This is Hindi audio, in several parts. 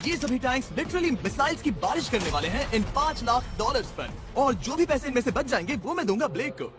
ये सभी टैंक्स लिटरली मिसाइल्स की बारिश करने वाले हैं इन $5 लाख पर। और जो भी पैसे इनमें से बच जाएंगे वो मैं दूंगा ब्लेक को।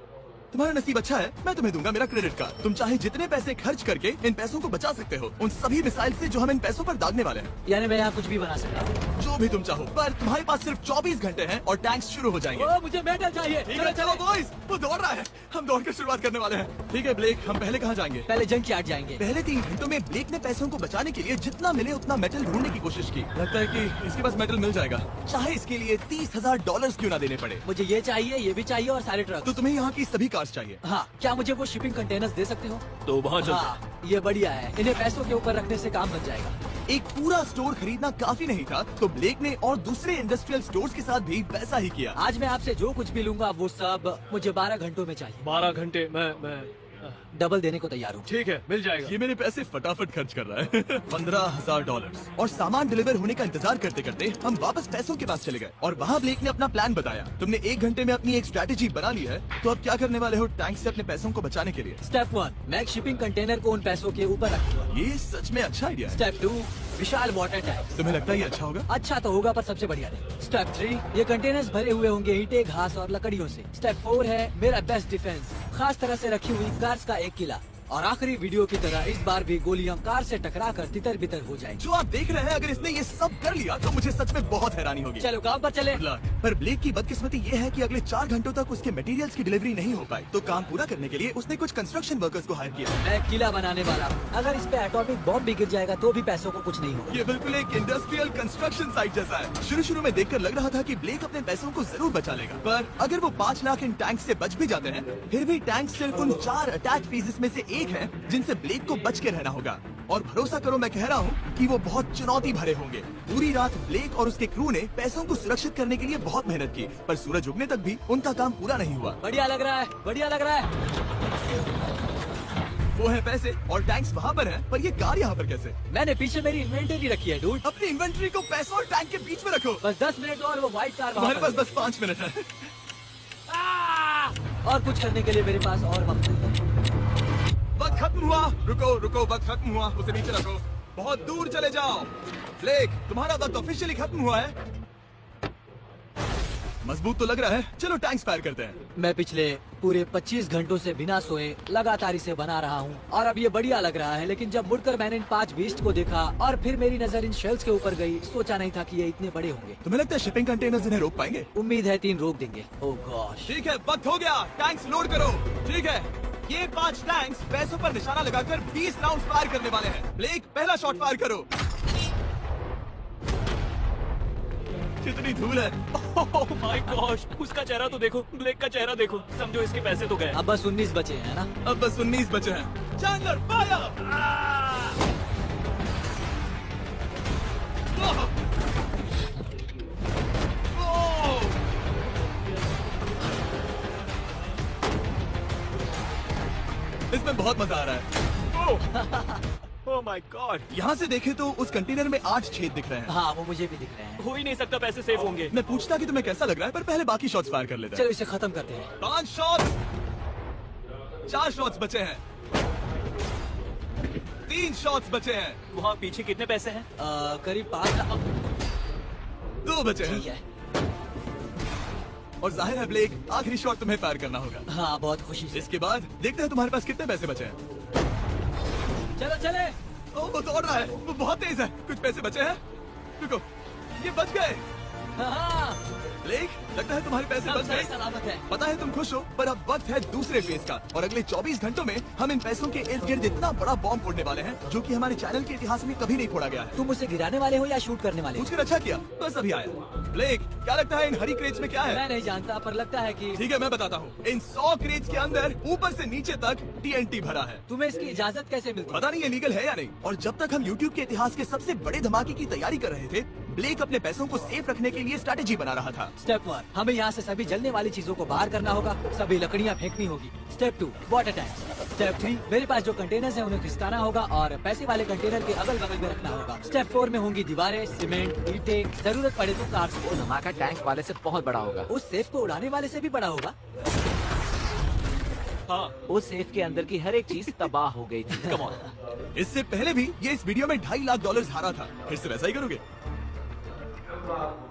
तुम्हारा नसीब अच्छा है, मैं तुम्हें दूंगा मेरा क्रेडिट कार्ड। तुम चाहे जितने पैसे खर्च करके इन पैसों को बचा सकते हो, उन सभी मिसाइल से जो हम इन पैसों पर दागने वाले हैं। यानी मैं यहाँ कुछ भी बना सकता हूँ? जो भी तुम चाहो, पर तुम्हारे पास सिर्फ 24 घंटे हैं और टैंक्स शुरू हो जाएंगे। ओ, मुझे मेडल चाहिए। चलो बॉयज, वो दौड़ रहा है, हम दौड़ कर शुरुआत करने वाले हैं। ठीक है ब्लेक, हम पहले कहाँ जाएंगे? पहले जंक यार्ड जाएंगे। पहले 3 घंटों में ब्लेक ने पैसों को बचाने के लिए जितना मिले उतना मेटल ढूंढने की कोशिश की। लगता है कि इसके पास मेटल मिल जाएगा, चाहे इसके लिए $30,000 क्यों ना देने पड़े। मुझे ये चाहिए, ये भी चाहिए और सारे ट्रक। तो तुम्हें यहाँ की सभी कार्स चाहिए? हाँ, क्या मुझे वो शिपिंग कंटेनर्स दे सकते हो? तो वहाँ चलते हैं। हाँ, ये बढ़िया है। इन्हें पैसों के ऊपर रखने से काम बन जाएगा। एक पूरा स्टोर खरीदना काफी नहीं था, तो ब्लेक ने और दूसरे इंडस्ट्रियल स्टोर्स के साथ भी वैसा ही किया। आज मैं आपसे जो कुछ भी लूंगा वो सब मुझे 12 घंटों में चाहिए। 12 घंटे मैं डबल देने को तैयार हूँ। ठीक है, मिल जाएगा। ये मेरे पैसे फटाफट खर्च कर रहा है। $15,000 और सामान डिलीवर होने का इंतजार करते करते हम वापस पैसों के पास चले गए और वहाँ ब्लेक ने अपना प्लान बताया। तुमने 1 घंटे में अपनी एक स्ट्रैटेजी बना ली है, तो अब क्या करने वाले हो टैंक से अपने पैसों को बचाने के लिए? स्टेप 1, मैं एक शिपिंग कंटेनर को उन पैसों के ऊपर रखूंगा। ये सच में अच्छा आइडिया है। स्टेप 2, विशाल वाटर टैंक। तुम्हें लगता है ये अच्छा होगा? अच्छा तो होगा, पर सबसे बढ़िया नहीं। स्टेप 3, ये कंटेनर्स भरे हुए होंगे ईंटें, घास और लकड़ियों से। स्टेप 4 है मेरा बेस्ट डिफेंस, खास तरह से रखी हुई कार्स का एक किला। और आखिरी वीडियो की तरह इस बार भी गोलियां कार से टकरा कर तितर बितर हो जाएंगी। जो आप देख रहे हैं, अगर इसने ये सब कर लिया तो मुझे सच में बहुत हैरानी होगी। चलो काम पर चले। पर ब्लेक की बदकिस्मती ये है कि अगले 4 घंटों तक उसके मटेरियल्स की डिलीवरी नहीं हो पाई, तो काम पूरा करने के लिए उसने कुछ कंस्ट्रक्शन वर्कर्स को हायर किया। मैं किला बनाने वाला हूँ। अगर इस पे एटॉमिक बॉम्ब भी गिर जाएगा तो भी पैसों को कुछ नहीं होगा। ये बिल्कुल एक इंडस्ट्रियल कंस्ट्रक्शन साइट जैसा है। शुरू में देखकर लग रहा था कि ब्लेक अपने पैसों को जरूर बचा लेगा, पर अगर वो 5 लाख इन टैंक से बच भी जाते हैं, फिर भी टैंक सिर्फ उन 4 अटैक फेजेस में से एक है जिनसे ब्लेक को बच के रहना होगा। और भरोसा करो, मैं कह रहा हूँ कि वो बहुत चुनौती भरे होंगे। पूरी रात ब्लेक और उसके क्रू ने पैसों को सुरक्षित करने के लिए बहुत मेहनत की, पर सूरज उगने तक भी उनका काम पूरा नहीं हुआ। बढ़िया लग रहा है, बढ़िया लग रहा है। वो है पैसे और टैंक्स वहाँ पर हैं, पर ये कार यहाँ पर कैसे? मैंने पीछे मेरी इन्वेंटरी रखी है डूड। अपनी इन्वेंट्री को पैसों और टैंक के बीच में रखो। बस 10 मिनट और वो व्हाइट कार हमारे पास बस 5 मिनट है। और कुछ करने के लिए मेरे पास और वक्त नहीं है। वक्त खत्म हुआ। रुको, वक्त खत्म हुआ। उसे नीचे रखो, बहुत दूर चले जाओ। ब्लेक, तुम्हारा वक्त ऑफिशियली खत्म हुआ है। मजबूत तो लग रहा है। चलो टैंक्स फायर करते हैं। मैं पिछले पूरे 25 घंटों से बिना सोए लगातार इसे बना रहा हूँ और अब ये बढ़िया लग रहा है। लेकिन जब मुड़कर मैंने इन 5 बीस्ट को देखा और फिर मेरी नजर इन शेल्स के ऊपर गई, सोचा नहीं था कि ये इतने बड़े होंगे। तुम्हें लगता है शिपिंग कंटेनर्स इन्हें रोक पाएंगे? उम्मीद है 3 रोक देंगे। ओह गॉश। ठीक है, वक्त हो गया। टैंक्स लोड करो। ठीक है, ये 5 टैंक्स पैसों पर निशाना लगाकर 20 राउंड फायर करने वाले हैं। ब्लेक, पहला शॉट फायर करो। कितनी धूल है। ओह माय गॉश, उसका चेहरा तो देखो, ब्लेक का चेहरा देखो। समझो इसके पैसे तो गए। अब बस 19 बचे हैं ना? अब बस 19 बचे हैं। Chandler fire. इसमें बहुत मजा आ रहा है। ओह माय गॉड, यहाँ से देखे तो उस कंटेनर में 8 छेद दिख रहे हैं। हाँ, वो मुझे भी दिख रहे हैं। हो ही नहीं सकता पैसे सेव होंगे। मैं पूछता कि तुम्हें कैसा लग रहा है, पर पहले बाकी शॉट्स फायर कर लेते हैं। चलो इसे खत्म करते हैं। 5 शॉट्स, 4 शॉट्स बचे हैं, 3 शॉट्स बचे हैं, वहाँ पीछे कितने पैसे हैं? करीब 5 लाख। 2 बचे ठीक हैं। है। और जाहिर है ब्लेक, आखिरी शॉट तुम्हें फायर करना होगा। हाँ, बहुत खुशी से। इसके बाद देखते हैं तुम्हारे पास कितने पैसे बचे हैं। चलो चले। ओ, वो दौड़ रहा है, वो बहुत तेज है। कुछ पैसे बचे हैं। रुको, ये बच गए। हाँ, ब्लेक, लगता है तुम्हारे पैसे सब बच सही गए। सलामत है। पता है तुम खुश हो, पर अब वक्त है दूसरे फेज का। और अगले 24 घंटों में हम इन पैसों के इर्द गिर्द इतना बड़ा बॉम्ब फोड़ने वाले हैं जो कि हमारे चैनल के इतिहास में कभी नहीं फोड़ा गया है। तुम उसे गिराने वाले हो या शूट करने वाले हो? पूछकर अच्छा किया, बस अभी आया। ब्लेक, क्या लगता है इन हरी क्रेट्स में क्या है? मैं नहीं जानता, पर लगता है कि ठीक है, मैं बताता हूँ। इन 100 क्रेट्स के अंदर ऊपर से नीचे तक TNT भरा है। तुम्हें इसकी इजाजत कैसे मिलती है? पता नहीं ये लीगल है या नहीं। और जब तक हम YouTube के इतिहास के सबसे बड़े धमाके की तैयारी कर रहे थे, ब्लेक अपने पैसों को सेफ रखने के लिए स्ट्रैटेजी बना रहा था। स्टेप 1, हमें यहाँ से सभी जलने वाली चीजों को बाहर करना होगा, सभी लकड़ियाँ फेंकनी होगी। Step 2, water tank. स्टेप 3, मेरे पास जो कंटेनर्स हैं उन्हें खिसकाना होगा और पैसे वाले कंटेनर के अगल बगल में रखना होगा। स्टेप 4 में होंगी दीवारें, सीमेंट, ईंटें, जरूरत पड़े तो कार्स। वो धमाका टैंक वाले से बहुत बड़ा होगा। उस सेफ को उड़ाने वाले से भी बड़ा होगा। हाँ, उस सेफ के अंदर की हर एक चीज तबाह हो गई थी। Come on. इससे पहले भी ये इस वीडियो में $2.5 लाख हारा था। फिर से वैसा ही करोगे?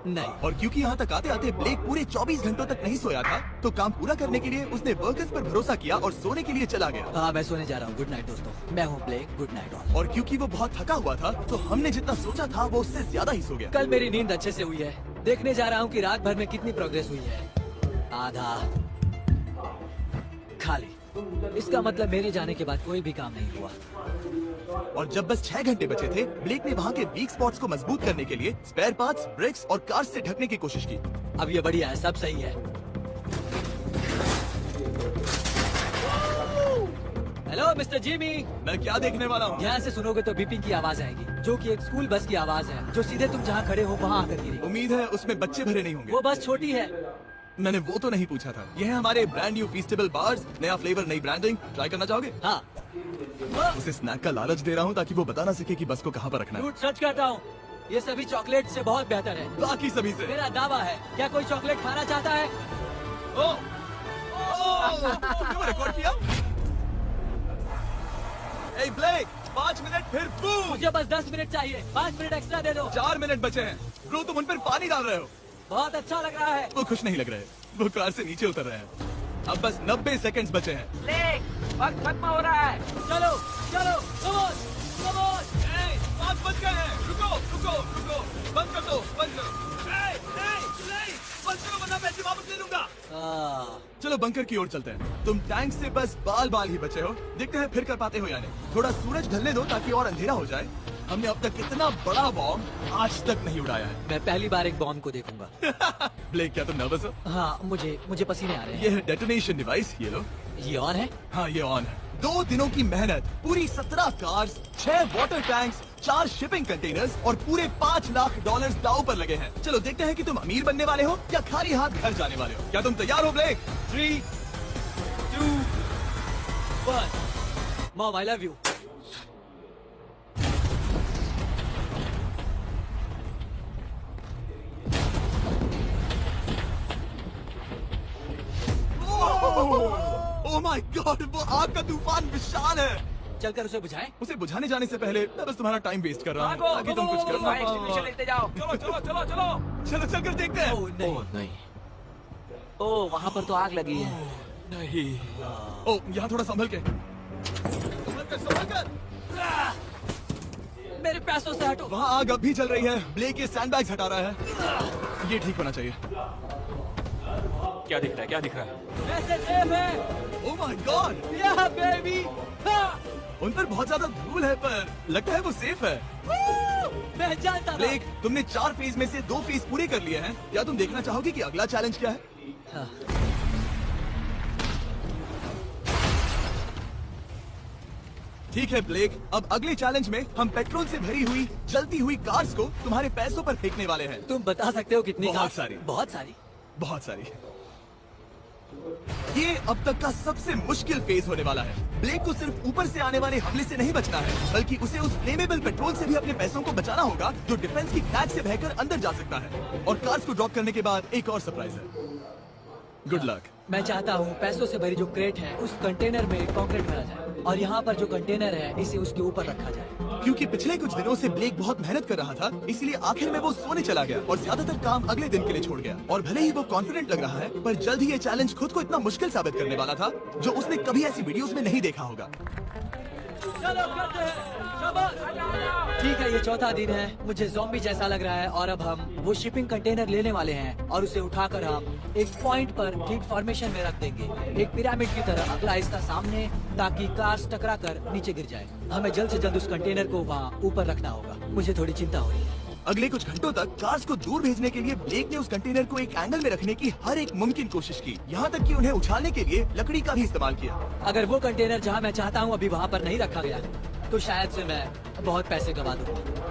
नहीं। और क्योंकि यहाँ तक आते आते ब्लेक पूरे 24 घंटों तक नहीं सोया था, तो काम पूरा करने के लिए उसने वर्कर्स पर भरोसा किया और सोने के लिए चला गया। हाँ, मैं सोने जा रहा हूँ। गुड नाइट दोस्तों, मैं हूँ ब्लेक। Good night all. और क्योंकि वो बहुत थका हुआ था, तो हमने जितना सोचा था वो उससे ज्यादा ही सो गया। कल मेरी नींद अच्छे से हुई है। देखने जा रहा हूँ कि रात भर में कितनी प्रोग्रेस हुई है। आधा खाली। इसका मतलब मेरे जाने के बाद कोई भी काम नहीं हुआ। और जब बस 6 घंटे बचे थे, ब्लेक ने वहाँ के वीक स्पॉट्स को मजबूत करने के लिए स्पेयर पार्ट्स, ब्रेक्स और कार्स से ढकने की कोशिश की। अब ये बढ़िया है, सब सही है। Hello mister Jimmy. मैं क्या देखने वाला हूँ? ध्यान से सुनोगे तो बीपिंग की आवाज आएगी, जो कि एक स्कूल बस की आवाज है, जो सीधे तुम जहाँ खड़े हो वहाँ आकर गिरी। उम्मीद है उसमें बच्चे भरे नहीं होंगे। वो बस छोटी है। मैंने वो तो नहीं पूछा था। यह है हमारे ब्रांड न्यू फीस्टेबल बार्स, नया फ्लेवर, नई ब्रांडिंग। ट्राई करना चाहोगे? हाँ। उसे स्नैक का लालच दे रहा हूँ ताकि वो बता ना सके कि बस को कहाँ पर रखना है। झूठ सच कहता हूँ, ये सभी चॉकलेट से बहुत बेहतर है। बाकी सभी से। मेरा दावा है। क्या कोई चॉकलेट खाना चाहता है? तुमने रिकॉर्ड किया? Hey ब्लेक, 5 मिनट फिर बूम। मुझे बस 10 मिनट चाहिए। 5 मिनट एक्स्ट्रा दे दो। 4 मिनट बचे हैं। ब्रो, तुम उन पर पानी डाल रहे हो। बहुत अच्छा लग रहा है। वो खुश नहीं लग रहे। वो कार से नीचे उतर रहे हैं। अब बस 90 सेकंड्स बचे हैं। ब्लेक, वक्त खत्म हो रहा है। चलो चलो, come on, come on। 5 बज गए हैं। रुको रुको रुको, बंद कर दो, बंद करो। बंद करो वरना पैसे वापस ले लूंगा। चलो बंकर की ओर चलते हैं। तुम टैंक से बस बाल बाल ही बचे हो। देखते हैं फिर कर पाते हो या नहीं। थोड़ा सूरज ढलने दो ताकि और अंधेरा हो जाए। हमने अब तक इतना बड़ा बॉम्ब आज तक नहीं उड़ाया है। मैं पहली बार एक बॉम्ब को देखूंगा। ब्लेक, क्या तुम नर्वस हो? हाँ, मुझे पसीने आ रहे हैं। ये है डेटोनेशन डिवाइस, ये लो। ये ऑन है? हाँ, ये ऑन है। 2 दिनों की मेहनत, पूरी 17 cars, 6 water tanks, 4 shipping containers और पूरे $5 लाख दांव पर लगे हैं। चलो देखते हैं कि तुम अमीर बनने वाले हो या खाली हाथ घर जाने वाले हो। क्या तुम तैयार हो Blake? 3, 2, 1। Mom, I love you. Oh my god, वो आग का तूफान विशाल है। चलकर उसे बुझाएं। उसे बुझाने जाने से पहले मैं बस तुम्हारा टाइम वेस्ट कर रहा हूँ भागो, ताकि तुम कुछ कर फायर एक्सटिंग्विशर पाओ। लेते जाओ। चलो चलो चलो चलो। चलो चल कर देखते हैं। ओह नहीं, नहीं। ओह, वहाँ पर तो आग लगी है। नहीं। ओह, यहाँ थोड़ा संभल के। संभल कर। मेरे पैसों से हटो। वहाँ आग अब भी जल रही है। ब्लेक ये सैंडबैग्स हटा रहा है। ये ठीक होना चाहिए। क्या दिख रहा है, क्या दिख रहा है? पैसे सेफ है। ओह माय गॉड, या बेबी। उन पर बहुत ज्यादा धूल है, पर लगता है वो सेफ है। मैं जानता था। ब्लेक, तुमने 4 फेज में से 2 फेज पूरे कर लिए हैं। क्या तुम देखना चाहोगे कि अगला चैलेंज क्या है? हाँ। ठीक है ब्लेक, अब अगले चैलेंज में हम पेट्रोल से भरी हुई जलती हुई कार्स को तुम्हारे पैसों पर फेंकने वाले हैं। तुम बता सकते हो कितनी? बहुत कार? सारी। बहुत सारी। बहुत सारी। ये अब तक का सबसे मुश्किल फेज होने वाला है। ब्लेक को सिर्फ ऊपर से आने वाले हमले से नहीं बचना है, बल्कि उसे उस फ्लेमेबल पेट्रोल से भी अपने पैसों को बचाना होगा जो डिफेंस की टैग से बहकर अंदर जा सकता है। और कार्स को ड्रॉप करने के बाद एक और सरप्राइज है। Good luck. मैं चाहता हूँ पैसों से भरी जो क्रेट है उस कंटेनर में कंक्रीट भरा जाए और यहाँ पर जो कंटेनर है इसे उसके ऊपर रखा जाए। क्योंकि पिछले कुछ दिनों से ब्लेक बहुत मेहनत कर रहा था, इसलिए आखिर में वो सोने चला गया और ज्यादातर काम अगले दिन के लिए छोड़ गया। और भले ही वो कॉन्फिडेंट लग रहा है, पर जल्द ही ये चैलेंज खुद को इतना मुश्किल साबित करने वाला था जो उसने कभी ऐसी वीडियोस में नहीं देखा होगा। चलो करते हैं। शाबाश। ठीक है, ये चौथा दिन है। मुझे ज़ॉम्बी जैसा लग रहा है और अब हम वो शिपिंग कंटेनर लेने वाले हैं और उसे उठाकर हम एक पॉइंट पर ठीक फॉर्मेशन में रख देंगे, एक पिरामिड की तरह। अगला हिस्सा सामने, ताकि कार्स टकरा कर नीचे गिर जाए। हमें जल्द से जल्द उस कंटेनर को वहाँ ऊपर रखना होगा। मुझे थोड़ी चिंता हो रही है। अगले कुछ घंटों तक कार्स को दूर भेजने के लिए ब्लेक ने उस कंटेनर को एक एंगल में रखने की हर एक मुमकिन कोशिश की, यहाँ तक कि उन्हें उछालने के लिए लकड़ी का भी इस्तेमाल किया। अगर वो कंटेनर जहाँ मैं चाहता हूँ अभी वहाँ पर नहीं रखा गया तो शायद से मैं बहुत पैसे गवा दूंगा।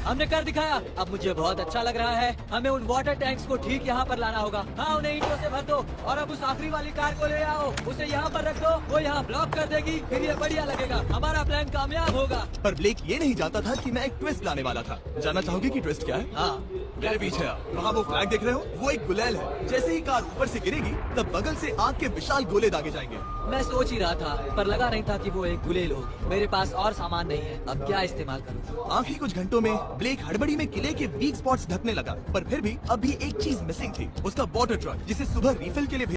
हमने कर दिखाया। अब मुझे बहुत अच्छा लग रहा है। हमें उन वाटर टैंक्स को ठीक यहाँ पर लाना होगा। हाँ, उन्हें ईंटों से भर दो और अब उस आखिरी वाली कार को ले आओ। उसे यहाँ पर रख दो, वो यहाँ ब्लॉक कर देगी, फिर ये बढ़िया लगेगा। हमारा प्लान कामयाब होगा। पर ब्लेक ये नहीं जानता था कि मैं एक ट्विस्ट लाने वाला था। जानना चाहोगे कि ट्विस्ट क्या है? हाँ, मेरे पीछे आओ। वहाँ वो फ्लैग देख रहे हो, वो एक गुलेल है। जैसे ही कार ऊपर से गिरेगी तब बगल से आग के विशाल गोले दागे जाएंगे। मैं सोच ही रहा था, पर लगा नहीं था कि वो एक गुलेल होगी। मेरे पास और सामान नहीं है, अब क्या इस्तेमाल करूँ? आखिरी कुछ घंटों में ब्लेक हड़बड़ी में किले के वीक स्पॉट्स ढकने लगा, पर फिर भी अभी एक चीज मिसिंग थी, उसका वाटर ट्रक, जिसे सुबह रिफिल के लिए